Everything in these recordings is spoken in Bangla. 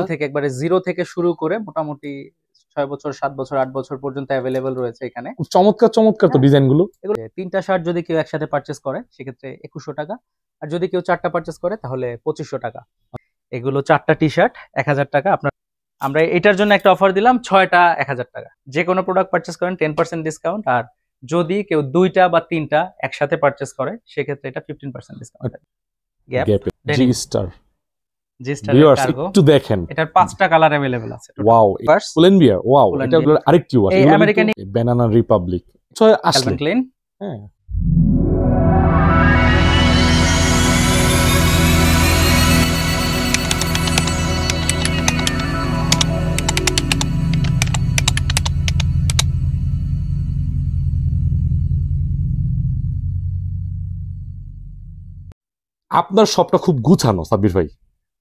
থেকে একবারে 0 থেকে শুরু করে মোটামুটি 6 বছর, 7 বছর, 8 বছর পর্যন্ত এভেইলেবল রয়েছে এখানে। খুব চমৎকার চমৎকার তো হ্যাঁ। ডিজাইন গুলো। এগুলো ৩টা শার্ট যদি কেউ একসাথে পারচেজ করে সেক্ষেত্রে ২১০০ টাকা। আর যদি কেউ ৪টা পারচেজ করে তাহলে ২৫০০ টাকা। এগুলো 4টা টি-শার্ট ১০০০ টাকা। আমরা এটার জন্য একটা অফার দিলাম 6টা ১০০০ টাকা। যে কোনো প্রোডাক্ট পারচেজ করেন 10% ডিসকাউন্ট। আর যদি কেউ 2টা বা 3টা একসাথে পারচেজ করে সেক্ষেত্রে এটা 15% ডিসকাউন্ট থাকবে। গ্যাপ জি ডেনিম স্টার জি স্টার ভিউয়ার্স কার্গো। একটু দেখেন, এটার 5টা কালার अवेलेबल আছে টোটাল। ওয়াও First, কোলম্বিয়া, ওয়াও এটা Columbia। আরেকটি ওয়াশ, এই এগুলো আমেরিকান কিন্তু ব্যানানা রিপাবলিক ছয় আসলে ক্যালভিন ক্লেইন। হ্যাঁ। আপনার শপটা খুব গুছানো সাব্বির ভাই,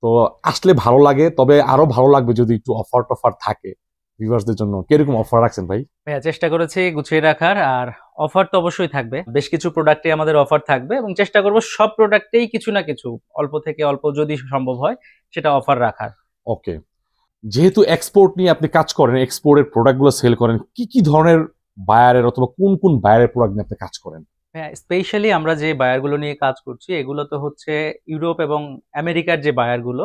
তো আসলে ভালো লাগে, তবে আরো ভালো লাগবে যদি একটু অফার টফার থাকে ভিউয়ার্সদের জন্য। কিরকম অফার রাখছেন ভাই? ভাইয়া চেষ্টা করেছি গুছিয়ে রাখার, আর অফার তো অবশ্যই থাকবে। বেশ কিছু প্রোডাক্টে আমাদের অফার থাকবে এবং চেষ্টা করব সব প্রোডাক্টেই কিছু না কিছু অল্প থেকে অল্প যদি সম্ভব হয় সেটা অফার রাখার। ওকে, যেহেতু এক্সপোর্ট নিয়ে আপনি কাজ করেন, এক্সপোর্টের প্রোডাক্টগুলো সেল করেন, কি কি ধরনের বায়ারের অথবা কোন কোন বায়ারের প্রোডাক্ট নিয়ে আপনি কাজ করেন? হ্যাঁ, স্পেশালি আমরা যে বায়ারগুলো নিয়ে কাজ করছি এগুলো তো হচ্ছে ইউরোপ এবং আমেরিকার যে বায়ারগুলো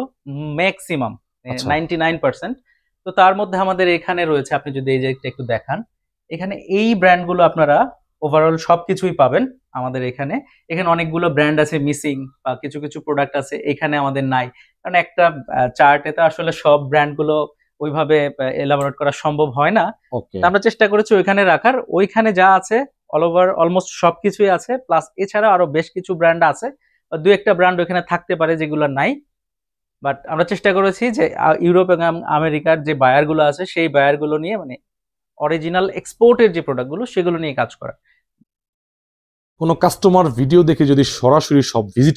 ম্যাক্সিমাম আচ্ছা। 99%। তো তার মধ্যে আমাদের এখানে রয়েছে, আপনি যদি এই যে একটু দেখান, এখানে এই ব্র্যান্ডগুলো আপনারা ওভারঅল সবকিছুই পাবেন আমাদের এখানে। এখানে অনেকগুলো ব্র্যান্ড আছে মিসিং, বা কিছু কিছু প্রোডাক্ট আছে এখানে আমাদের নাই, কারণ একটা চার্টে তো আসলে সব ব্র্যান্ডগুলো ওইভাবে এলাবোরেট করা সম্ভব হয় না। ওকে, তো আমরা চেষ্টা করেছি ওইখানে রাখার, ওইখানে যা আছে অল ওভার অলমোস্ট সবকিছুই আছে। প্লাস এছাড়া আরো বেশ কিছু ব্র্যান্ড আছে, বা দু একটা ব্র্যান্ড ওখানে থাকতে পারে যেগুলো নাই। বাট আমরা চেষ্টা করেছি যে ইউরোপ এবং আমেরিকার যে বায়ার গুলো আছে সেই বায়ার গুলো নিয়ে, মানে অরিজিনাল এক্সপোর্টের যে প্রোডাক্ট গুলো সেগুলো নিয়ে কাজ করা। কোনো কাস্টমার ভিডিও দেখে যদি সরাসরি সব ভিজিট,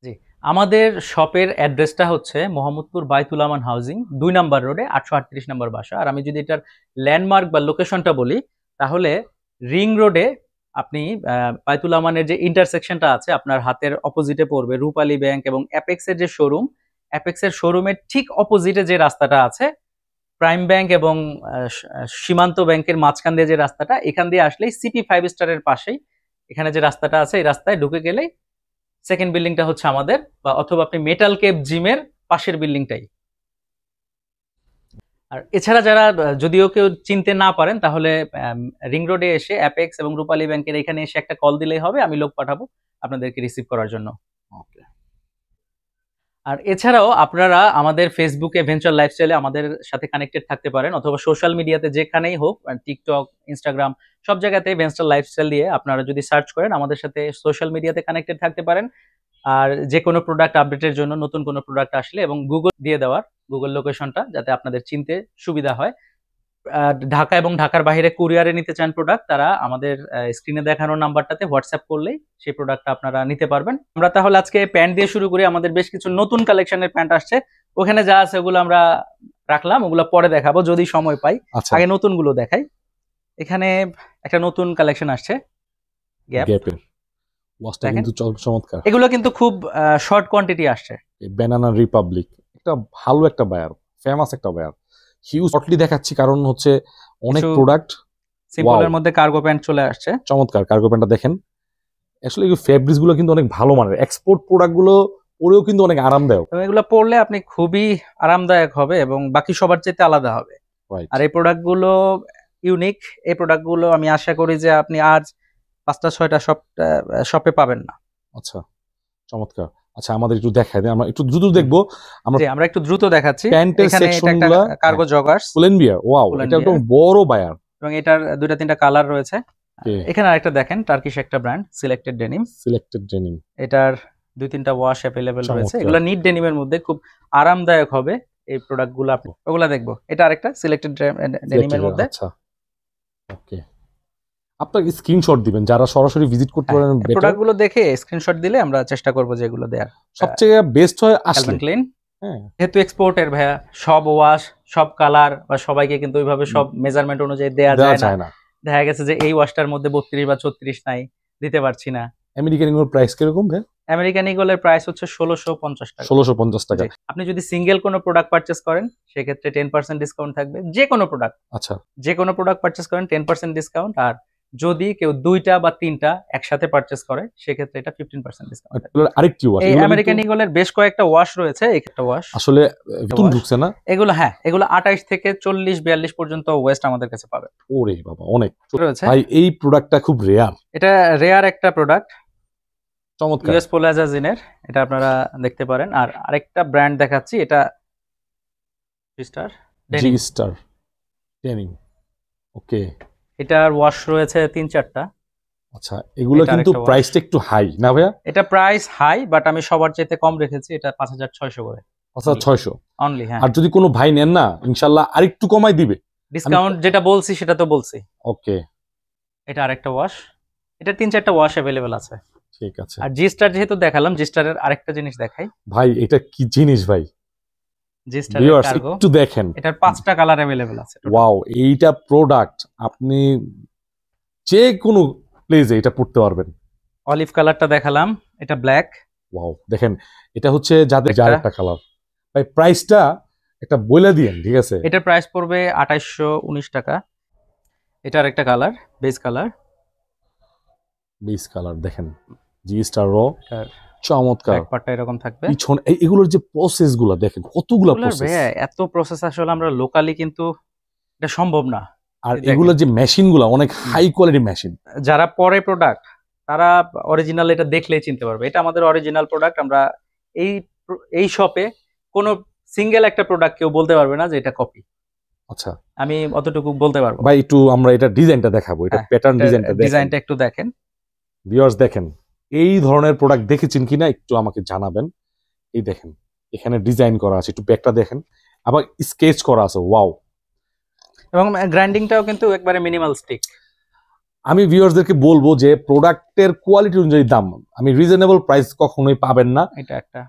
জি, আমাদের শপের অ্যাড্রেসটা হচ্ছে মোহাম্মদপুর বাইতুল আমান হাউজিং 2 নাম্বার রোডে 838 নাম্বার বাসা। আর আমি যদি এটার ল্যান্ডমার্ক বা লোকেশনটা বলি তাহলে রিং রোডে আপনি বাইতুল আমানের যে ইন্টারসেকশনটা আছে আপনার হাতের অপোজিটে পড়বে রূপালী ব্যাংক এবং অ্যাপেক্সের যে শোরুম, অ্যাপেক্সের শোরুমের ঠিক অপোজিটে যে রাস্তাটা আছে, প্রাইম ব্যাংক এবং সীমান্ত ব্যাংকের মাঝখান দিয়ে যে রাস্তাটা, এখান দিয়ে আসলেই সিপি 5 স্টারের পাশেই এখানে যে রাস্তাটা আছে এই রাস্তায় ঢুকে গেলেই সেকেন্ড বিল্ডিংটা হচ্ছে আমাদের, বা অথবা আপনি মেটাল কেপ জিমের পাশের বিল্ডিংটাই। আর এছাড়া যারা যদিও কেউ চিনতে না পারেন তাহলে রিং রোডে এসে অ্যাপেক্স এবং রূপালী ব্যাংকের এখানে এসে একটা কল দিলেই হবে, আমি লোক পাঠাবো আপনাদেরকে রিসিভ করার জন্য। আর এছাড়াও আপনারা আমাদের ফেসবুকে ভেঞ্চার লাইফস্টাইলে আমাদের সাথে কানেক্টেড থাকতে পারেন, অথবা সোশ্যাল মিডিয়াতে যেখানেই হোক, টিকটক, ইনস্টাগ্রাম, সব জায়গাতে ভেঞ্চার লাইফস্টাইল দিয়ে আপনারা যদি সার্চ করেন আমাদের সাথে সোশ্যাল মিডিয়াতে কানেক্টেড থাকতে পারেন। আর যে কোনো প্রোডাক্ট আপডেটের জন্য, নতুন কোনো প্রোডাক্ট আসলে এবং গুগল দিয়ে দেওয়ার গুগল লোকেশনটা যাতে আপনাদের চিনতে সুবিধা হয়। ঢাকা এবং ঢাকার বাইরে কুরিয়ারে নিতে চান প্রোডাক্ট, তারা আমাদের স্ক্রিনে দেখানো নাম্বারটাতে হোয়াটসঅ্যাপ করলেই সেই প্রোডাক্টটা আপনারা নিতে পারবেন। আমরা তাহলে আজকে প্যান্ট দিয়ে শুরু করি। আমাদের বেশ কিছু নতুন কালেকশনের প্যান্ট আসছে, ওখানে যা আছে ওগুলো আমরা রাখলাম, ওগুলো পরে দেখাবো যদি সময় পাই। আগে নতুনগুলো দেখাই। এখানে একটা নতুন কালেকশন আসছে গ্যাপের, ওয়াশটা কিন্তু চমৎকার। এগুলো কিন্তু খুব শর্ট কোয়ান্টিটি আসছে। ব্যানানা রিপাবলিক একটা ভালো একটা বায়ার, ফেমাস একটা বায়ার, হিউজ শর্টলি দেখাচ্ছি কারণ হচ্ছে অনেক প্রোডাক্ট। সিম্পলের মধ্যে কার্গো প্যান্ট চলে আসছে, চমৎকার কার্গো প্যান্টটা দেখেন। আসলে এই ফেব্রিক্স গুলো কিন্তু অনেক ভালো মানের, এক্সপোর্ট প্রোডাক্ট গুলো পরেও কিন্তু অনেক আরামদায়ক। এগুলো পরলে আপনি খুবই আরামদায়ক হবে এবং বাকি সবার চাইতে আলাদা হবে। আর এই প্রোডাক্ট গুলো ইউনিক। এই প্রোডাক্ট গুলো আমি আশা করি যে আপনি আজ 5টা 6টা শপে পাবেন না। আচ্ছা, চমৎকার। আচ্ছা, আমাদের একটু দেখাই দেন, আমরা একটু দ্রুত দেখবো। আমরা একটু দ্রুত দেখাচ্ছি। প্যান্টের সেকশনগুলো কার্গো জগার্স কোলম্বিয়া, ওয়াও এটা একদম বড় বায়ার এবং এটার 2টা 3টা কালার রয়েছে। এখানে আরেকটা দেখেন, টার্কিশ একটা ব্র্যান্ড সিলেক্টেড ডেনিম। এটার 2-3টা ওয়াশ अवेलेबल রয়েছে। এগুলো নিট ডেনিমের মধ্যে খুব আরামদায়ক হবে এই প্রোডাক্টগুলো। আপনি ওগুলা দেখবো। এটা আরেকটা সিলেক্টেড ডেনিমের মধ্যে। আচ্ছা, ওকে। আপনাকে স্ক্রিনশট দিবেন যারা সরাসরি ভিজিট করতে পারেন, প্রোডাক্টগুলো দেখে স্ক্রিনশট দিলে আমরা চেষ্টা করব যে এগুলো দেয়ার। সবচেয়ে বেস্ট হয় আসলে ক্যালভিন ক্লেইন। যেহেতু এক্সপোর্টের ভাইয়া, সব ওয়াশ, সব কালার বা সবাইকে কিন্তু ওইভাবে সব মেজারমেন্ট অনুযায়ী দেয়া যায় না। দেখা গেছে যে এই ওয়াশটার মধ্যে 32 বা 36 নাই, দিতে পারছি না। আমেরিকান এগুলোর প্রাইস কিরকম ভাই? আমেরিকান ইগলের প্রাইস হচ্ছে 1650 টাকা। 1650 টাকা। জি। আপনি যদি সিঙ্গেল কোনো প্রোডাক্ট পারচেজ করেন সেক্ষেত্রে 10% ডিসকাউন্ট থাকবে, যে কোনো প্রোডাক্ট। আচ্ছা, যে কোনো প্রোডাক্ট পারচেজ করেন 10% ডিসকাউন্ট, আর যদি কেউ 2টা বা 3টা একসাথে পারচেজ করে সেক্ষেত্রে এটা 15% ডিসকাউন্ট থাকবে। এগুলোর আরেকটি ওয়াশ, এই এগুলো আমেরিকান কিন্তু ইগলের বেশ কয়েকটা ওয়াশ রয়েছে, একটা ওয়াশ আসলে নতুন wash। ঢুকছে না? এগুলো হ্যাঁ, এগুলো 28 থেকে 40-42 পর্যন্ত ওয়েস্ট আমাদের কাছে পাবে ওরে বাবা, অনেক রয়েছে। ভাই। এই প্রোডাক্টটা খুব রেয়ার, এটা রেয়ার একটা প্রোডাক্ট, চমৎকার। ইউএস পোলাজাজিনের, এটা আপনারা দেখতে পারেন। আর আরেকটা ব্র্যান্ড দেখাচ্ছি, এটা star G denim. Star denim. Okay, এটার ওয়াশ রয়েছে 3-4টা। আচ্ছা, এগুলো এটা কিন্তু আরেকটা wash। প্রাইসটা একটু হাই না ভাইয়া? এটা প্রাইস হাই, বাট আমি সবার চাইতে কম রেখেছি, এটা 5600 করে 5600। অনলি। হ্যাঁ, আর যদি কোনো ভাই নেন না, ইনশাল্লাহ আরেকটু কমাই দিবে। ডিসকাউন্ট যেটা বলছি সেটা তো বলছি। ওকে, এটা আরেকটা ওয়াশ, এটা 3-4টা ওয়াশ অ্যাভেলেবেল আছে। ঠিক আছে আর জি স্টার যেহেতু দেখালাম, জি স্টারের আরেকটা জিনিস দেখাই। ভাই। এটা কি জিনিস ভাই? জি স্টারের ভিউয়ার্স কার্গো, একটু দেখেন। এটার 5টা কালার অ্যাভেলেবেল আছে total। ওয়াও, এইটা প্রোডাক্ট আপনি যে কোনো প্লেসে এটা পড়তে পারবেন। অলিভ কালারটা দেখালাম, এটা ব্ল্যাক। ওয়াও, দেখেন, এটা হচ্ছে যাদের আরেকটা কালার। ভাই প্রাইসটা একটা বলে দিয়েন, ঠিক আছে? এটার প্রাইস পড়বে 2819 টাকা। এটা আরেকটা colour, beige colour. Base colour দেখেন, জি স্টার র, এটার চমৎকার। ব্যাক পার্টটা এরকম থাকবে। পিছন এগুলোর যে প্রসেস গুলা দেখেন, কতগুলা এগুলার প্রসেস। এত প্রসেস আসলে আমরা লোকালি কিন্তু এটা সম্ভব না। আর দেখেন। এগুলোর যে মেশিন গুলা অনেক হাই কোয়ালিটি মেশিন। যারা পরে প্রোডাক্ট তারা অরিজিনাল এটা দেখলেই চিনতে পারবে, এটা আমাদের অরিজিনাল প্রোডাক্ট। আমরা এই এই শপে কোনো সিঙ্গেল একটা প্রোডাক্ট কেউ বলতে পারবে না যে এটা কপি। আচ্ছা আমি অতটুকু বলতে পারবো। ভাই, একটু আমরা এটা ডিজাইনটা দেখাবো, এটা হ্যাঁ, প্যাটার্ন ডিজাইনটা দেখেন। ডিজাইনটা একটু দেখেন। ভিউয়ার্স দেখেন, এই ধরনের প্রোডাক্ট দেখেছেন কিনা একটু আমাকে জানাবেন। এই দেখেন, এখানে ডিজাইন করা আছে, একটু ব্যাকটা দেখেন, আবার স্কেচ করা আছে। ওয়াও। এবং গ্রাইন্ডিংটাও কিন্তু একবারে মিনিমাল স্টিক। আমি ভিউয়ার্সদেরকে বলবো যে প্রোডাক্টের কোয়ালিটি অনুযায়ী দাম, আমি রিজনেবল প্রাইস কখনোই পাবেন না। এটা একটা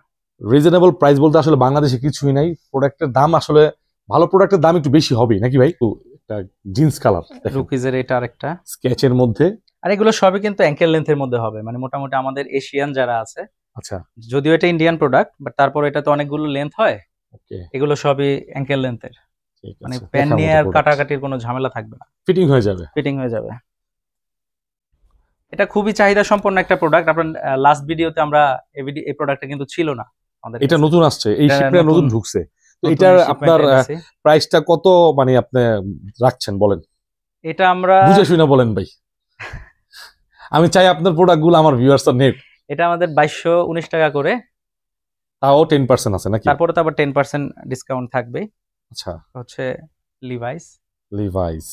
রিজনেবল প্রাইস বলতে আসলে বাংলাদেশে কিছুই নাই। প্রোডাক্টের দাম আসলে, ভালো প্রোডাক্টের দাম একটু বেশি হবেই নাকি ভাই? একটা জিন্স কালার রুকিজের, এটা আরেকটা স্কেচের মধ্যে। আর এগুলো সবই কিন্তু অ্যাঙ্কেল লেন্থের মধ্যে হবে, মানে মোটামুটি আমাদের এশিয়ান যারা আছে, আচ্ছা, যদিও এটা ইন্ডিয়ান প্রোডাক্ট বাট তারপর এটা তো অনেকগুলো লেন্থ হয়, ওকে, এগুলো সবই অ্যাঙ্কেল লেন্থের। ঠিক মানে আছে। প্যান নিয়ে আর কাটাকাটির কোনো ঝামেলা থাকবে না, ফিটিং হয়ে যাবে। ফিটিং হয়ে যাবে। এটা খুবই চাহিদা সম্পন্ন একটা প্রোডাক্ট। আপনার লাস্ট ভিডিওতে আমরা এই প্রোডাক্টটা কিন্তু ছিল না আমাদের এটা কাছে। নতুন আসছে, এই এটা শিপটা নতুন ঢুকছে। তো নতুন এটার shipment আপনার এনেছি। প্রাইসটা কত মানে আপনি রাখছেন বলেন? এটা আমরা বুঝে শুনে বলেন ভাই, আমি চাই আপনার প্রোডাক্টগুলো আমার ভিউয়ার্সরা নেক। এটা আমাদের 2219 টাকা করে, তাও 10% আছে নাকি? তারপরে তো আবার 10% ডিসকাউন্ট থাকবে। আচ্ছা, হচ্ছে লিভাইস। লিভাইস,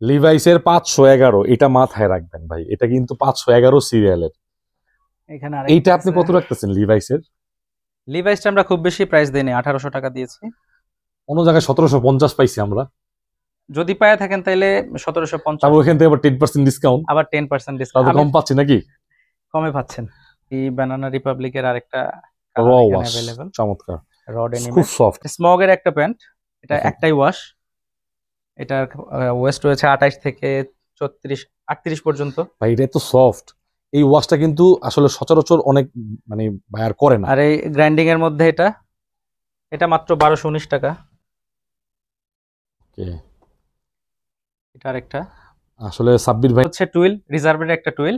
লিভাইসের 511, এটা মাথায় রাখবেন ভাই, এটা কিন্তু 511 সিরিয়ালের। এখানে এইটা আপনি কত রাখতেছেন লিভাইসের? লিভাইসটা আমরা খুব বেশি প্রাইস দেইনি, 1800 টাকা দিয়েছি। অন্য জায়গায় 1750 পাইছি আমরা। যদি পায় থাকেন তাহলে 1750, তারপর ওখান থেকে আবার 10% ডিসকাউন্ট, আবার 10% তাহলে ডিসকাউন্ট কম পাচ্ছি নাকি? কমে পাচ্ছেন। এই বানানা রিপাবলিকের আরেকটা র ওয়াশ, अवेलेबल, চমৎকার, র ডেনিম, খুব সফট। স্মগের একটা প্যান্ট, এটা দেখেন। একটাই ওয়াশ। এটার ওয়েস্ট রয়েছে 28 থেকে 38 পর্যন্ত। ভাই এটা তো সফট। এই ওয়াশটা কিন্তু আসলে সচরাচর অনেক মানে বায়ার করে না। আর এই গ্রাইন্ডিং এর মধ্যে এটা এটা মাত্র 1219 টাকা। ওকে, এটা আরেকটা আসলে সাব্বির ভাই হচ্ছে টুইল, রিজার্ভের একটা টুইল।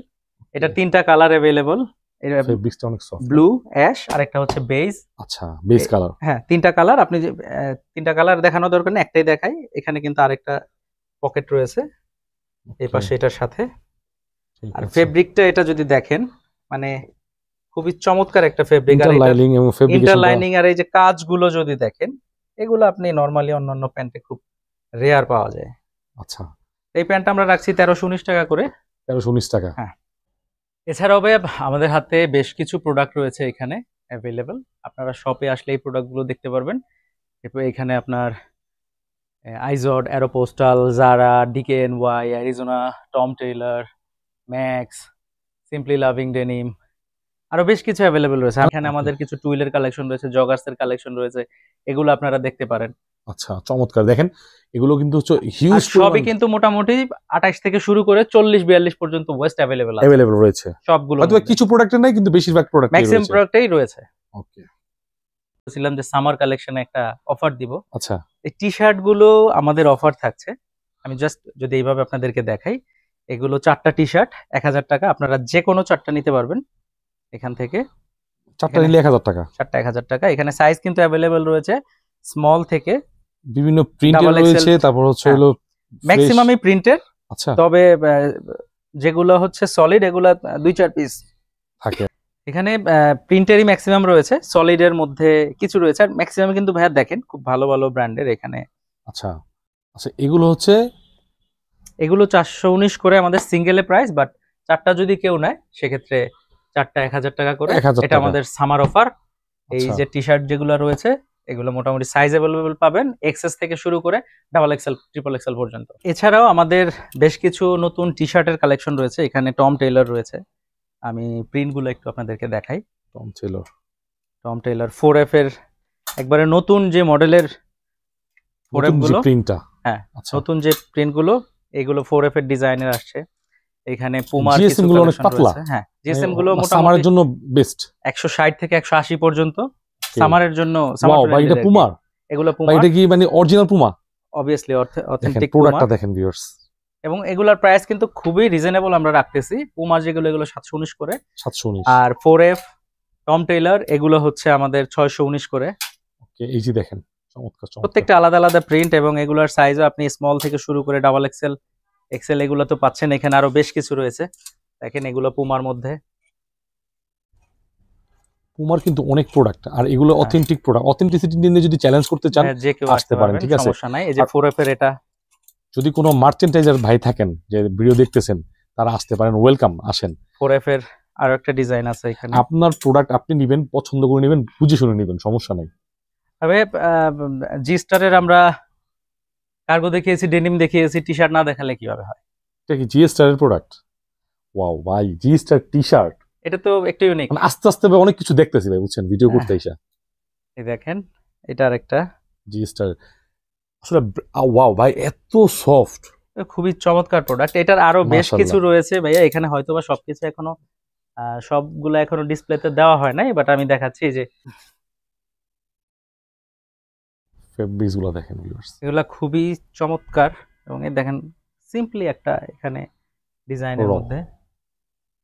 এটা 3টা কালার अवेलेबल, এটা ফেব্রিক্সটা অনেক সফট। ব্লু, অ্যাশ আর একটা হচ্ছে বেজ। আচ্ছা, বেস কালার। হ্যাঁ, 3টা কালার। আপনি যে 3টা কালার দেখানো দরকার নেই, একটাই দেখাই। এখানে কিন্তু আরেকটা পকেট রয়েছে এই পাশে এটার সাথে। আর ফেব্রিকটা এটা যদি দেখেন, মানে খুবই চমৎকার একটা ফেব্রিক। আর ইন্টারলাইনিং এবং ফেব্রিকেশন, ইন্টারলাইনিং আর এই যে কাজগুলো যদি দেখেন, এগুলো আপনি নরমালি অন্যান্য প্যান্টে খুব রেয়ার পাওয়া যায়। আচ্ছা, এই প্যান্টটা আমরা রাখছি 1319 টাকা করে। 1319 টাকা। হ্যাঁ, এছাড়াও ভাই আমাদের হাতে বেশ কিছু প্রোডাক্ট রয়েছে এখানে অ্যাভেলেবল। আপনারা শপে আসলে এই প্রোডাক্টগুলো দেখতে পারবেন। এরপর এখানে আপনার Izod, Aeropostale, Zara, DKNY, Arizona, Tom Tailor, Max, simply loving denim, আরো বেশ কিছু অ্যাভেলেবল রয়েছে। এখানে আমাদের কিছু টুইলের কালেকশন রয়েছে, জগার্সের কালেকশন রয়েছে, এগুলো আপনারা দেখতে পারেন। আচ্ছা চমৎকার, দেখেন এগুলো কিন্তু হচ্ছে আর হিউজ সবই কিন্তু মোটামুটি 28 থেকে শুরু করে 40-42 পর্যন্ত ওয়েস্ট অ্যাভেলেবেল আছে অ্যাভেলেবল রয়েছে, সবগুলোর হয়তো মধ্যে। কিছু প্রোডাক্টে নাই কিন্তু বেশিরভাগ প্রোডাক্টই ম্যাক্সিমাম রয়েছে। প্রোডাক্টেই রয়েছে। ওকে বলছিলাম যে সামার কালেকশনে একটা অফার দিব। আচ্ছা এই টি শার্ট গুলো আমাদের অফার থাকছে। আমি জাস্ট যদি এইভাবে আপনাদেরকে দেখাই, এগুলো 4টা টি শার্ট 1000 টাকা, আপনারা যে কোনো 4টা নিতে পারবেন এখান থেকে। 4টা এখানে নিলে 1000 টাকা, 4টা 1000 টাকা। এখানে সাইজ কিন্তু অ্যাভেলেবেল রয়েছে স্মল থেকে বিভিন্ন প্রিন্টের ডাবল এক্সেল। রয়েছে, তারপর হচ্ছে হ্যাঁ, হলো ম্যাক্সিমামই প্রিন্টের, আচ্ছা তবে যেগুলো হচ্ছে সলিড এগুলা 2-4 পিস থাকে। এখানে প্রিন্টেরই ম্যাক্সিমাম রয়েছে, সলিডের মধ্যে কিছু রয়েছে, আর ম্যাক্সিমাম কিন্তু ভাইয়া দেখেন খুব ভালো ভালো ব্র্যান্ডের এখানে। আচ্ছা আচ্ছা এগুলো হচ্ছে এগুলো 419 করে আমাদের সিঙ্গেলে প্রাইস, বাট 4টা যদি কেউ নেয় সেক্ষেত্রে 4টা 1000 টাকা করে। 1000 এটা টাকা। আমাদের সামার অফার। এই আচ্ছা যে টি শার্ট যেগুলো রয়েছে এগুলো মোটামুটি সাইজ অ্যাভেলেবল পাবেন, এক্সএস থেকে শুরু করে ডাবল এক্সেল ট্রিপল এক্সেল পর্যন্ত। এছাড়াও আমাদের বেশ কিছু নতুন টি শার্টের কালেকশন রয়েছে। এখানে টম টেইলর রয়েছে, আমি প্রিন্টগুলো একটু আপনাদেরকে দেখাই। Tom Taylor, Tom Taylor 4F এর একবারে নতুন যে মডেলের 4F নতুন যে গুলো, প্রিন্টটা, হ্যাঁ আচ্ছা নতুন যে প্রিন্ট গুলো, এগুলো 4F এর ডিজাইনের আসছে। এখানে পুমার কিছু জিএসএম গুলো অনেক কালেকশন পাতলা, রয়েছে। হ্যাঁ জিএসএম গুলো সামারের মোটামুটি জন্য বেস্ট, 160 থেকে 180 পর্যন্ত সামারের জন্য। সামার ওয়াও ভাই এটা পুমার, এগুলো ভাই পুমার এটা কি মানে অরিজিনাল পুমা? অবভিয়াসলি দেখেন অথেন্টিক প্রোডাক্টটা পুমা, দেখেন ভিউয়ার্স, এবং এগুলোর প্রাইস কিন্তু খুবই রিজনেবল আমরা রাখতেছি। পুমা যেগুলো এগুলো 719 করে, 719। আর 4F টম টেইলর এগুলো হচ্ছে আমাদের 619 করে। ওকে এই যে দেখেন চমৎকার চমৎকার, প্রত্যেকটা আলাদা আলাদা প্রিন্ট, এবং এগুলোর সাইজও আপনি স্মল থেকে শুরু করে ডাবল এক্সেল এক্সেল এগুলো তো পাচ্ছেন। এখানে আরো বেশ কিছু রয়েছে, দেখেন এগুলো পুমার মধ্যে। পুমার কিন্তু অনেক প্রোডাক্ট, আর এগুলো অথেন্টিক প্রোডাক্ট, অথেন্টিসিটি নিয়ে যদি চ্যালেঞ্জ করতে চান হ্যাঁ, যে কেউ আসতে পারেন, ঠিক আছে সমস্যা নাই। এই যে 4F এর এটা, যদি কোনো মার্চেন্টাইজার ভাই থাকেন যে ভিডিও দেখতেছেন তারা আসতে পারেন, ওয়েলকাম, আসেন। 4F এর আরো একটা ডিজাইন আছে এখানে। আপনার প্রোডাক্ট আপনি নেবেন, পছন্দ করে নেবেন, বুঝে শুনে নেবেন, সমস্যা নাই। তবে জি স্টারের আমরা কার্গো দেখিয়েছি, ডেনিম দেখিয়েছি, টি শার্ট না দেখালে কিভাবে হয়? এটা কি জি স্টার এর প্রোডাক্ট? ওয়াও ভাই জি স্টার টি শার্ট, এটা তো একটু ইউনিক। মানে আস্তে আস্তে ভাই অনেক কিছু দেখতেছি ভাই, বুঝছেন ভিডিও করতে এসে। এই দেখেন এটা আরেকটা জি স্টার, আসলে ওয়াও ভাই এত সফট, খুবই চমৎকার প্রোডাক্ট। এটার আরো বেশ মাশাআল্লাহ। কিছু রয়েছে ভাইয়া, এখানে হয়তোবা সবকিছু এখনো সবগুলো এখনো ডিসপ্লেতে দেওয়া হয় নাই, বাট আমি দেখাচ্ছি যে ফেব্রিক্স গুলো দেখেন ভিউয়ার্স, এগুলা খুবই চমৎকার। এবং এই দেখেন সিম্পলি একটা এখানে ডিজাইনের Raw। মধ্যে,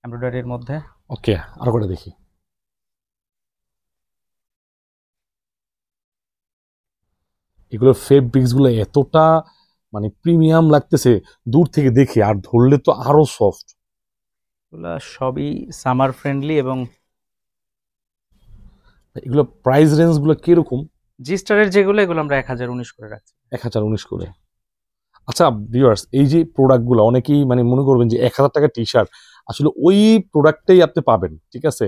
এমব্রয়ডারির মধ্যে। ওকে আরো করে দেখি, এগুলো ফেব্রিক্স গুলো এতটা মানে প্রিমিয়াম লাগতেছে দূর থেকে দেখে, আর ধরলে তো আরো সফট। এগুলা সবই সামার ফ্রেন্ডলি। এবং এগুলো প্রাইস রেঞ্জ গুলো কিরকম? জি স্টারের যেগুলো এগুলো আমরা 1019 করে রাখছি। 1019 করে। আচ্ছা ভিউয়ার্স, এই যে প্রোডাক্ট গুলো অনেকেই মানে মনে করবেন যে 1000 টাকা টি শার্ট, আসলে ওই প্রোডাক্টটাই আপনি পাবেন, ঠিক আছে,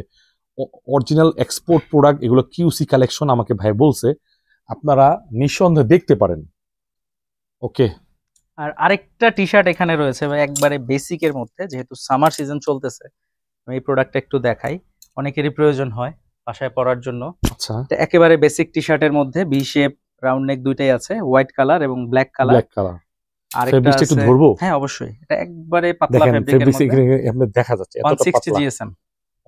অরিজিনাল এক্সপোর্ট প্রোডাক্ট, এগুলো কিউসি কালেকশন আমাকে ভাই বলছে, আপনারা নিঃসন্দেহে দেখতে পারেন। ওকে আর আরেকটা টি শার্ট এখানে রয়েছে ভাই, একবারে বেসিকের মধ্যে, যেহেতু সামার সিজন চলতেছে আমি এই প্রোডাক্টটা একটু দেখাই। অনেকেরই প্রয়োজন হয় বাসায় পরার জন্য। আচ্ছা এটা একেবারে বেসিক টি শার্টের মধ্যে ভি শেপ, রাউন্ড নেক দুইটাই আছে, হোয়াইট কালার এবং ব্ল্যাক কালার। ব্ল্যাক কালার, আরেকটা ফেব্রিক্সটা একটু আছে, ধরবো? হ্যাঁ অবশ্যই, এটা একবারে পাতলা দেখেন ফেব্রিকের ফেব্রিক্স মধ্যে। এখানে দেখা যাচ্ছে এতটা 160 পাতলা। জিএসএম,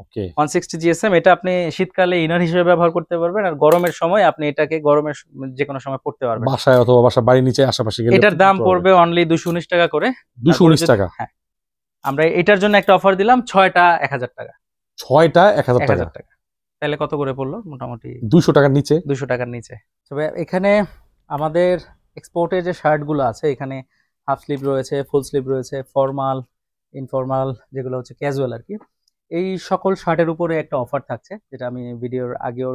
ওকে 160 জিএসএম। এটা আপনি শীতকালে ইনার হিসেবে ব্যবহার করতে পারবেন, আর গরমের সময় আপনি এটাকে গরমের যে কোনো সময় পড়তে পারবেন। বাসায় অথবা বাসা বাড়ির নিচে আশেপাশে গেলে এটার দাম পড়বে অনলি 219 টাকা করে। 219 টাকা। হ্যাঁ, আমরা এটার জন্য একটা অফার দিলাম, 6টা 1000 টাকা। 6টা 1000 টাকা, 1000 টাকা তাহলে কত করে পড়লো? মোটামুটি 200 টাকার নিচে, 200 টাকার নিচে। তবে এখানে আমাদের এক্সপোর্টের যে শার্টগুলো আছে, এখানে হাফ স্লিভ রয়েছে, ফুল স্লিভ রয়েছে, ফর্মাল, ইনফর্মাল, যেগুলো হচ্ছে ক্যাজুয়াল আর কি। এই সকল শার্টের উপরে একটা অফার থাকছে, যেটা আমি ভিডিওর আগেও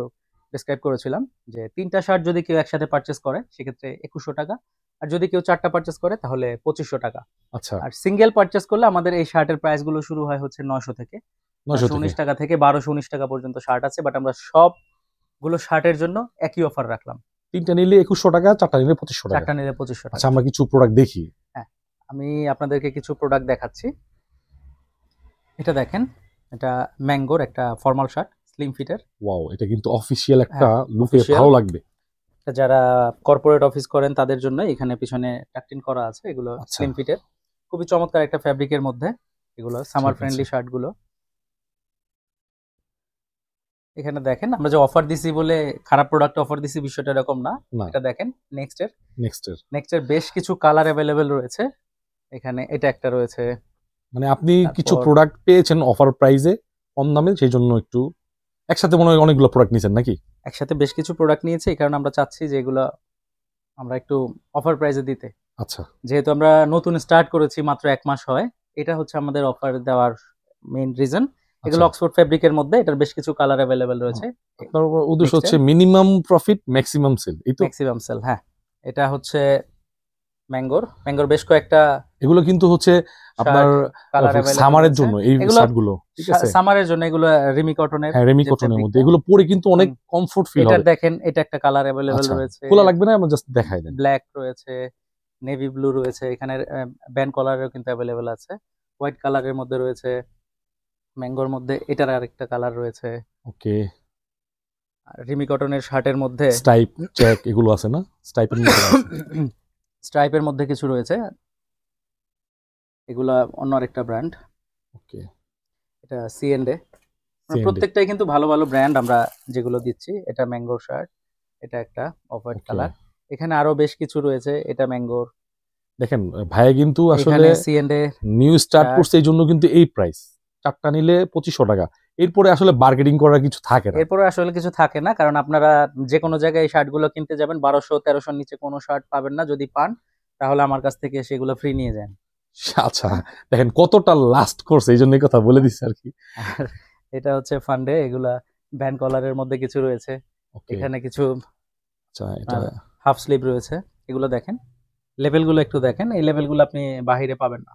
ডিসক্রাইব করেছিলাম, যে 3টা শার্ট যদি কেউ একসাথে পারচেস করে সেক্ষেত্রে 2100 টাকা, আর যদি কেউ 4টা পারচেস করে তাহলে 2500 টাকা। আচ্ছা আর সিঙ্গেল পারচেস করলে আমাদের এই শার্টের প্রাইস গুলো শুরু হয় হচ্ছে 900 থেকে, 919 টাকা থেকে 1219 টাকা পর্যন্ত শার্ট আছে। বাট আমরা সবগুলো শার্টের জন্য একই অফার রাখলাম, 3টা নিলে 2100 টাকা, 4টা নিলে 2500 টাকা। 4টা নিলে 2500 টাকা। আচ্ছা আমরা কিছু প্রোডাক্ট দেখি। হ্যাঁ, আমি আপনাদেরকে কিছু প্রোডাক্ট দেখাচ্ছি। এটা দেখেন, এটা ম্যাঙ্গোর একটা ফর্মাল শার্ট, স্লিম ফিটের। ওয়াও এটা কিন্তু অফিশিয়াল একটা হ্যাঁ, লুকে official। ভালো লাগবে। যারা কর্পোরেট অফিস করেন তাদের জন্য এখানে পিছনে টাকটিন করা আছে, এগুলো আচ্ছা। স্লিম ফিটের, খুবই চমৎকার একটা ফ্যাব্রিকের মধ্যে, এগুলো সামার ঠিক ফ্রেন্ডলি আছে। শার্ট গুলো। এখানে দেখেন আমরা যে অফার দিছি বলে খারাপ প্রোডাক্ট অফার দিছি বিষয়টা এরকম না। না, এটা দেখেন নেক্সটের নেক্সটের বেশ কিছু কালার অ্যাভেলেবেল রয়েছে এখানে, এটা একটা রয়েছে। মানে আপনি কিছু তারপর প্রোডাক্ট পেয়েছেন অফার প্রাইসে কম দামে, সেই জন্য একটু একসাথে মনে হয় অনেকগুলো প্রোডাক্ট নিছেন নাকি? একসাথে বেশ কিছু প্রোডাক্ট নিয়েছি, এই কারণে আমরা চাচ্ছি যে এগুলো আমরা একটু অফার প্রাইসে দিতে। আচ্ছা যেহেতু আমরা নতুন স্টার্ট করেছি, মাত্র 1 মাস হয়, এটা হচ্ছে আমাদের অফার দেওয়ার মেইন রিজন। এগুলো আচ্ছা। অক্সফোর্ড ফেব্রিকের মধ্যে, এটার বেশ কিছু কালার অ্যাভেলেবেল রয়েছে। আপনার উদ্দেশ্য Next হচ্ছে মিনিমাম প্রফিট ম্যাক্সিমাম সেল, এই তো? ম্যাক্সিমাম সেল, হ্যাঁ। এটা হচ্ছে ম্যাঙ্গোর বেশ কয়েকটা এগুলো কিন্তু হচ্ছে আপনার কালার সামারের জন্য এই এগুলো শার্টগুলো, ঠিক আছে? সামারের জন্য, এগুলো রিমি কটনের, হ্যাঁ, রেমি যে কটনের fabric মধ্যে টা। এগুলো পরে কিন্তু অনেক কমফোর্ট ফিল এটার হবে। দেখেন, এটা একটা কালার অ্যাভেলেবেল আচ্ছা, রয়েছে, খোলা লাগবে না, আমরা জাস্ট দেখাই দেন। ব্ল্যাক রয়েছে, নেভি ব্লু রয়েছে, এখানে ব্যান্ড কলারেও কিন্তু অ্যাভেলেবেল আছে, হোয়াইট কালারের মধ্যে রয়েছে, ম্যাঙ্গোর মধ্যে এটার আরেকটা কালার রয়েছে, ওকে। রিমি কটনের শার্টের মধ্যে স্টাইপ চেক এগুলো আছে না? স্টাইপের মধ্যে আছে। স্ট্রাইপের মধ্যে কিছু রয়েছে, এগুলা অন্য আরেকটা ব্র্যান্ড, ওকে। এটা সিএনডে। C&A প্রত্যেকটাই কিন্তু ভালো ভালো ব্র্যান্ড আমরা যেগুলো দিচ্ছি। এটা ম্যাঙ্গোর শার্ট, এটা একটা অফ হোয়াইট ওকে। কালার, এখানে আরো বেশ কিছু রয়েছে, এটা ম্যাঙ্গোর, দেখেন ভাইয়া কিন্তু আসলে এখানে সিএনডে নিউ স্টার্ট শার্ট। করছে, এই জন্য কিন্তু এই প্রাইস, চারটা নিলে 2500 টাকা। এরপরে আসলে বার্গেনিং করার কিছু থাকে না। এরপরে আসলে কিছু থাকে না, কারণ আপনারা যে কোনো জায়গায় এই শার্টগুলো কিনতে যাবেন 1200-1300 নিচে কোনো শার্ট পাবেন না, যদি পান তাহলে আমার কাছ থেকে সেগুলো ফ্রি নিয়ে যান। আচ্ছা, দেখেন কতটা লাস্ট করছে, এই জন্য এই কথা বলে দিচ্ছি আর কি। আর এটা হচ্ছে ফান্ডে, এগুলা ব্যান্ড কলারের মধ্যে কিছু রয়েছে, ওকে। এখানে কিছু আচ্ছা, এটা হাফ স্লিভ রয়েছে, এগুলো দেখেন, লেভেলগুলো একটু দেখেন, এই লেভেলগুলো আপনি বাহিরে পাবেন না,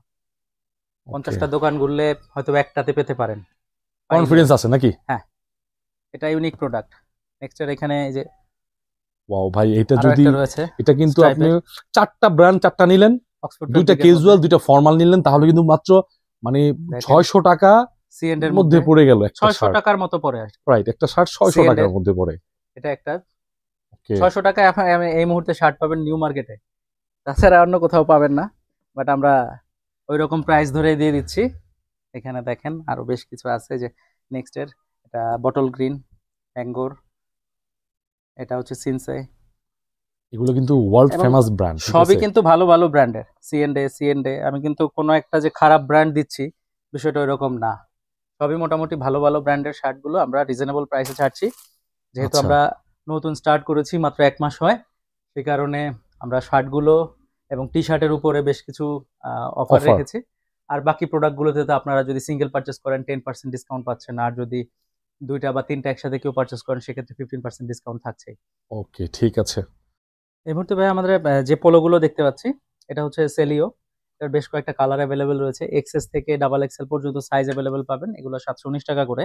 50টা দোকান ঘুরলে হয়তো একটাতে পেতে পারেন। কনফিডেন্স আছে নাকি? হ্যাঁ, এটা ইউনিক প্রোডাক্ট। নেক্সট এখানে এই যে ওয়াও ভাই, এটা আরো যদি একটা রয়েছে, এটা কিন্তু Stripe আপনি এর। চারটা ব্র্যান্ড, চারটা নিলেন, অক্সফোর্ড দুইটা ফেব্রিকের ক্যাজুয়াল মধ্যে, দুইটা ফর্মাল নিলেন, তাহলে কিন্তু মাত্র মানে দেখেন 600 টাকা সিএন্ড এর মধ্যে মধ্যে পড়ে গেল একটা 600 শার্ট। টাকার মতো পড়ে আসে। রাইট, একটা শার্ট 600 C&A টাকার মধ্যে পড়ে। এটা একটা ওকে। 600 টাকায় আপনি এই মুহূর্তে শার্ট পাবেন নিউ মার্কেটে, তাছাড়া অন্য কোথাও পাবেন না, বাট আমরা ওই রকম প্রাইস ধরে দিয়ে দিচ্ছি। এখানে দেখেন আরো বেশ কিছু আছে, যে নেক্সট এর এটা বটল গ্রিন, ম্যাঙ্গোর, এটা হচ্ছে সিনসে, এগুলো কিন্তু ওয়ার্ল্ড এবং ফেমাস ব্র্যান্ড, সবই কিন্তু ভালো ভালো ব্র্যান্ডের। সিএনডে আমি কিন্তু কোনো একটা যে খারাপ ব্র্যান্ড দিচ্ছি বিষয়টা এরকম না, সবই মোটামুটি ভালো ভালো ব্র্যান্ডের শার্টগুলো আমরা রিজনেবল প্রাইসে ছাড়ছি। যেহেতু আচ্ছা। আমরা নতুন স্টার্ট করেছি, মাত্র 1 মাস হয়, সেই কারণে আমরা শার্টগুলো এবং টি শার্টের উপরে বেশ কিছু অফার Offer। রেখেছি। আর বাকি প্রোডাক্টগুলোতে তো আপনারা যদি সিঙ্গেল পারচেস করেন 10% ডিসকাউন্ট পাচ্ছেন, আর যদি দুইটা বা তিনটা একসাথে কেউ পারচেস করেন সেক্ষেত্রে 15% ডিসকাউন্ট থাকছে। ওকে, ঠিক আছে। এই মুহূর্তে ভাই আমাদের যে পোলোগুলো দেখতে পাচ্ছি, এটা হচ্ছে সেলিও, এর বেশ কয়েকটা কালার অ্যাভেলেবেল রয়েছে, এক্সএস থেকে ডাবল এক্সেল পর্যন্ত সাইজ অ্যাভেলেবেল পাবেন, এগুলো 719 টাকা করে।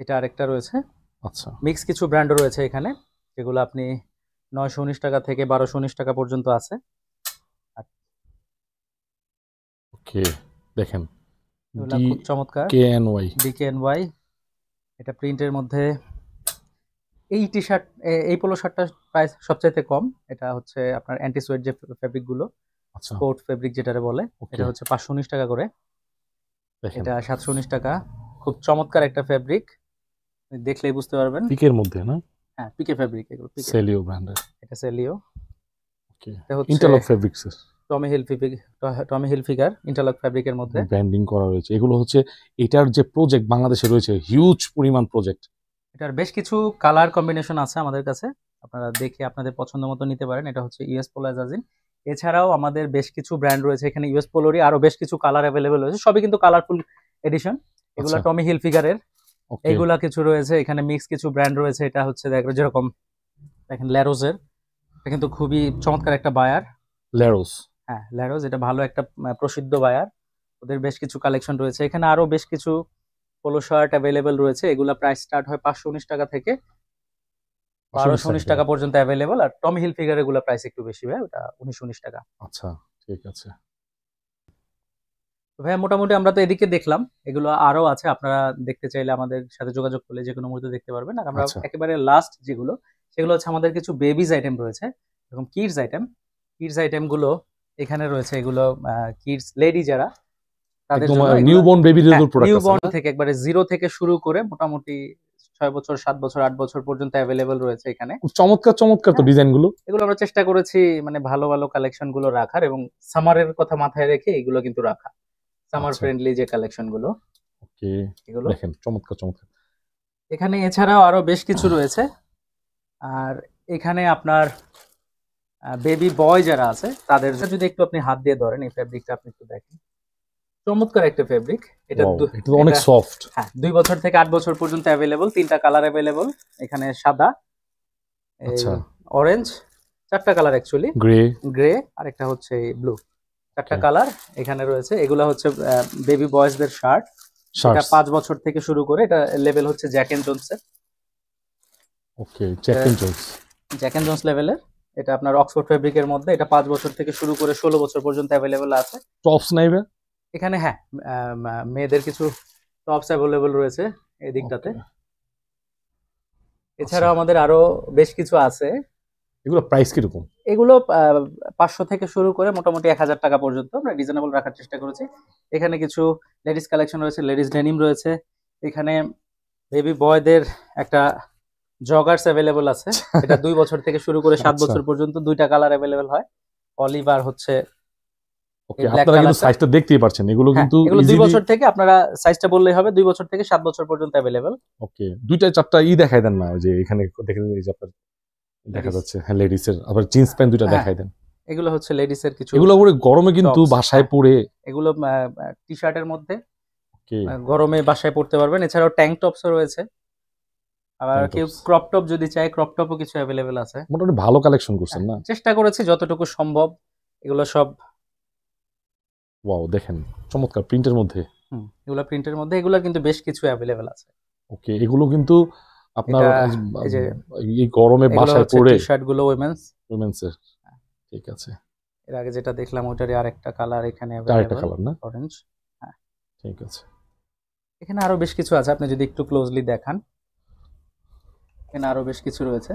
এটা আরেকটা রয়েছে, আচ্ছা, মিক্স কিছু ব্র্যান্ডও রয়েছে এখানে, যেগুলো আপনি 919 টাকা থেকে 1219 টাকা পর্যন্ত আছে। ওকে। দেখেন এগুলো খুব চমৎকার, DKNY। ডিকেএনওয়াই, এটা প্রিন্টের মধ্যে। এই টি শার্ট, এই পোলো শার্টটা প্রাইস সবচাইতে কম, এটা হচ্ছে আপনার অ্যান্টি সোয়েট যে ফেব্রিক গুলো, আচ্ছা, স্পোর্ট ফেব্রিক যেটারে বলে, ওকে। এটা হচ্ছে 519 টাকা করে, দেখেন এটা 719 টাকা। খুব চমৎকার একটা ফেব্রিক, দেখলেই বুঝতে পারবেন। পিকের মধ্যে না? হ্যাঁ, পিকে ফেব্রিক, এগুলো পিকে, সেলিও ব্র্যান্ডের। এটা সেলিও। ওকে। এটা হচ্ছে interlock fabrics Tommy Hilfiger interlock ফেব্রিকের মধ্যে, ব্র্যান্ডিং করা রয়েছে। এগুলো হচ্ছে এটার যে প্রজেক্ট বাংলাদেশে রয়েছে, হিউজ পরিমাণ প্রজেক্ট। এটার বেশ কিছু কালার কম্বিনেশন আছে আমাদের কাছে, আপনারা দেখে আপনাদের পছন্দ মতো নিতে পারেন। এটা হচ্ছে ইউএস পোলো অ্যাজাজিন। এছাড়াও আমাদের বেশ কিছু ব্র্যান্ড রয়েছে এখানে, ইউএস পোলোরই আরো বেশ কিছু কালার অ্যাভেলেবেল রয়েছে, সবই কিন্তু কালারফুল এডিশন। এগুলা আচ্ছা, টমি হিলফিগারের, ওকে। এইগুলা কিছু রয়েছে এখানে, মিক্স কিছু ব্র্যান্ড রয়েছে। এটা হচ্ছে যেরকম দেখেন ল্যারোজের, এটা কিন্তু খুবই চমৎকার একটা বায়ার। লেরোস। হ্যাঁ, ল্যারোজ এটা ভালো একটা প্রসিদ্ধ বায়ার, ওদের বেশ কিছু কালেকশন রয়েছে এখানে। আরো বেশ কিছু পোলো শার্ট অ্যাভেলেবেল রয়েছে, এগুলা প্রাইস স্টার্ট হয় 519 টাকা থেকে 1219 টাকা পর্যন্ত অ্যাভেলেবল। আর টমি হিলফিগার এগুলা প্রাইস একটু বেশি ভাই, ওটা 1919 টাকা। আচ্ছা, ঠিক আছে। তো ভাইয়া মোটামুটি আমরা তো এদিকে দেখলাম, এগুলো আরো আছে, আপনারা দেখতে চাইলে আমাদের সাথে যোগাযোগ করলে যে কোনো মুহূর্তে দেখতে পারবেন। আর আমরা আচ্ছা। একেবারে লাস্ট যেগুলো, সেগুলো হচ্ছে আমাদের কিছু বেবিজ আইটেম রয়েছে, এরকম কিডস আইটেম গুলো এখানে রয়েছে। এগুলো কিডস লেডি যারা, তাদের একদম জন্য এগুলো। নিউবর্ন বেবিদের হ্যাঁ, প্রোডাক্ট আছে নিউবর্ন না? থেকে একবারে 0 থেকে শুরু করে মোটামুটি 6 বছর, 7 বছর, 8 বছর পর্যন্ত অ্যাভেলেবল রয়েছে এখানে। খুব চমৎকার চমৎকার তো হ্যাঁ, ডিজাইন গুলো। এগুলো আমরা চেষ্টা করেছি মানে ভালো ভালো কালেকশন গুলো রাখার, এবং সামারের কথা মাথায় রেখে এগুলো কিন্তু রাখা, সামার আচ্ছা, ফ্রেন্ডলি যে কালেকশন গুলো ওকে, এগুলো দেখেন চমৎকার চমৎকার। এখানে। এছাড়াও আরো বেশ কিছু রয়েছে। আর এখানে আপনার বেবি বয় যারা আছে তাদের যদি একটু আপনি হাত দিয়ে ধরেন, এই ফেব্রিকটা আপনি একটু দেখেন, চমৎকার একটা ফেব্রিক। এটা ওয়াও, এটা তো অনেক সফট। হ্যাঁ, 2 বছর থেকে 8 বছর পর্যন্ত অ্যাভেলেবল। 3টা কালার অ্যাভেলেবল এখানে, সাদা, এই আচ্ছা, অরেঞ্জ, 4টা কালার অ্যাকচুয়ালি, গ্রে, গ্রে, আর একটা হচ্ছে ব্লু। 4টা Okay. কালার এখানে রয়েছে। এগুলা হচ্ছে বেবি বয়েজদের শার্ট। এটা শার্টস, 5 বছর থেকে শুরু করে, এটা লেভেল হচ্ছে জ্যাক এন্ড জোনসের, okay, Jack and Jones. Jack and Jones লেভেলের। এটা আপনার অক্সফোর্ড ফেব্রিকের মধ্যে, এটা 5 বছর থেকে শুরু করে 16 বছর পর্যন্ত অ্যাভেলেবল আছে টপস নাইবে? এখানে। হ্যাঁ, মেয়েদের কিছু টপস অ্যাভেলেবল রয়েছে এই দিকটাতে। Okay. এছাড়াও আচ্ছা, আমাদের আরো বেশ কিছু আছে। এগুলো প্রাইস কিরকম? এগুলো 500 থেকে শুরু করে মোটামুটি 1000 টাকা পর্যন্ত আমরা রিজনেবল রাখার চেষ্টা করেছি। এখানে কিছু লেডিস কালেকশন রয়েছে, লেডিস ডেনিম রয়েছে এখানে। বেবি বয়দের একটা জগার্স অ্যাভেলেবল আছে, এটা 2 বছর থেকে শুরু করে 7 আচ্ছা, বছর পর্যন্ত 2টা কালার অ্যাভেলেবল হয়, অলিভ আর হচ্ছে ওকে, এই ব্ল্যাক আপনারা কিন্তু কালারটা। সাইজটা দেখতেই পাচ্ছেন, এগুলো হ্যাঁ, কিন্তু এগুলো 2 ইজিলি। বছর থেকে, আপনারা সাইজটা বললেই হবে, 2 বছর থেকে 7 বছর পর্যন্ত অ্যাভেলেবল। ওকে, দুইটা চারটা দেখাই দেন না, ওই যে এখানে দেখেন, এই যে আপনার দেখা লেডিস, যাচ্ছে, হ্যাঁ, লেডিস এর আবার জিন্স প্যান্ট দুইটা হ্যাঁ, দেখাই দেন। এগুলো হচ্ছে লেডিস এর কিছু এগুলো পরে গরমে কিন্তু টপস। বাসায় হ্যাঁ, পরে, এগুলো টি শার্টের মধ্যে ওকে, গরমে বাসায় পড়তে পারবেন। এছাড়াও ট্যাঙ্ক টপসও রয়েছে, আবার ট্যাঙ্ক কেউ টপস, ক্রপ টপ যদি চায়, ক্রপ টপও কিছু অ্যাভেলেবেল আছে। মোটামুটি ভালো কালেকশন করছেন না? চেষ্টা করেছি যতটুকু সম্ভব এগুলো সব। ওয়াও, দেখেন চমৎকার প্রিন্টের মধ্যে। এগুলো প্রিন্টের মধ্যে, এগুলোর কিন্তু বেশ কিছু অ্যাভেলেবেল আছে। ওকে, এগুলো কিন্তু আপনার এটা এই যে এই গরমে এগুলো বাসায় হচ্ছে পরে টি শার্ট গুলো উইমেন্স। উইমেন্স এর, ঠিক আছে, এর আগে যেটা দেখলাম ওইটারই আরেকটা কালার এখানে আরেকটা অ্যাভেলেবেল, কালার না? অরেঞ্জ। হ্যাঁ, ঠিক আছে। এখানে আরো বেশ কিছু আছে, আপনি যদি একটু ক্লোজলি দেখান, এখানে আরো বেশ কিছু রয়েছে।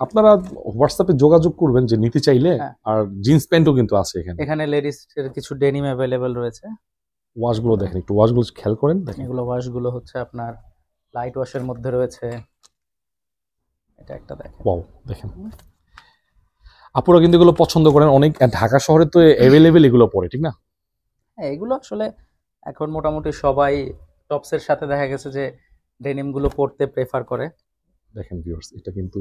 আপনারা হোয়াটসঅ্যাপে যোগাযোগ করবেন যে নিতে চাইলে। হ্যাঁ, আর জিন্স প্যান্টও কিন্তু আছে এখানে। এখানে লেডিস এর কিছু ডেনিম অ্যাভেলেবেল রয়েছে। ওয়াশগুলো দেখেন, একটু ওয়াশগুলো খেয়াল করেন, দেখেন। এগুলো ওয়াশ গুলো হচ্ছে আপনার লাইট ওয়াশের মধ্যে রয়েছে। এটা একটা দেখেন। ওয়াও, দেখেন, আপুরা কিন্তু এগুলো পছন্দ করেন অনেক, আর ঢাকা শহরে তো অ্যাভেলেবেল এগুলো পড়ে, ঠিক না? হ্যাঁ, এগুলো আসলে এখন মোটামুটি সবাই টপসের সাথে দেখা গেছে যে ডেনিম গুলো পরতে প্রেফার করে। দেখেন ভিউয়ার্স, এটা কিন্তু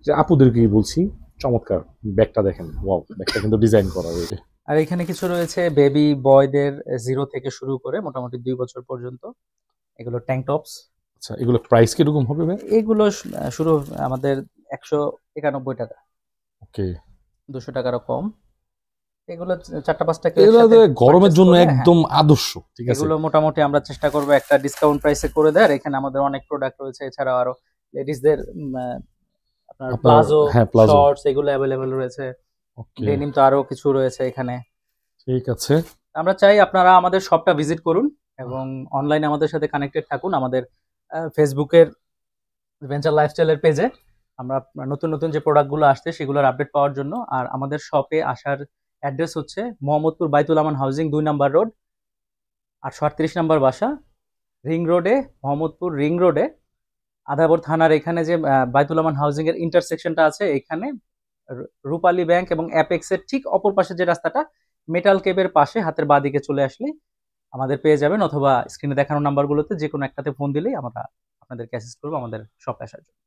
যে আপুদেরকেই বলছি, চমৎকার ব্যাগটা দেখেন, ওয়াও, ব্যাগটা কিন্তু ডিজাইন করা রয়েছে। আর এখানে কিছু রয়েছে বেবি বয়দের 0 থেকে শুরু করে মোটামুটি 2 বছর পর্যন্ত, এগুলো ট্যাঙ্ক টপস। আচ্ছা, এগুলো প্রাইস কিরকম হবে ভাই? এগুলো শুরু আমাদের 191 টাকা, ওকে, 200 টাকারও কম। এগুলো 4টা 5টা এগুলো তো গরমের জন্য হ্যাঁ, একদম আদর্শ, ঠিক আছে। এগুলো মোটামুটি আমরা চেষ্টা করবো একটা ডিসকাউন্ট প্রাইসে করে দেওয়ার। এখানে আমাদের অনেক প্রোডাক্ট রয়েছে, এছাড়াও আরো লেডিসদের আপনার আপনার, প্লাজো, হ্যাঁ, প্লাজো, শর্টস এগুলো অ্যাভেলেবেল রয়েছে। ওকে, ডেনিম তো আরো কিছু রয়েছে এখানে। ঠিক আছে। আমরা চাই আপনারা আমাদের শপটা ভিজিট করুন এবং অনলাইনে আমাদের সাথে কানেক্টেড থাকুন। আমাদের ফেসবুকের ভেঞ্চার লাইফস্টাইলের পেজে আমরা নতুন নতুন যে প্রোডাক্টগুলো আসছে সেগুলোর আপডেট পাওয়ার জন্য। আর আমাদের শপে আসার অ্যাড্রেস হচ্ছে মোহাম্মদপুর বাইতুল আমান হাউজিং 2 নাম্বার রোড, 838 নাম্বার বাসা, রিং রোডে, মোহাম্মদপুর রিং রোডে, আদাবর থানার এখানে যে বাইতুল আমান হাউজিং এর ইন্টারসেকশনটা আছে, এখানে রূপালী ব্যাংক এবং অ্যাপেক্স এর ঠিক অপর পাশে যে রাস্তাটা, মেটাল কেবের পাশে হাতের বাঁদিকে চলে আসলে আমাদের পেয়ে যাবেন, অথবা স্ক্রিনে দেখানো নাম্বারগুলোতে যে কোনো একটাতে ফোন দিলেই আমরা আপনাদেরকে অ্যাসিস্ট করবো আমাদের শপে আসার জন্য।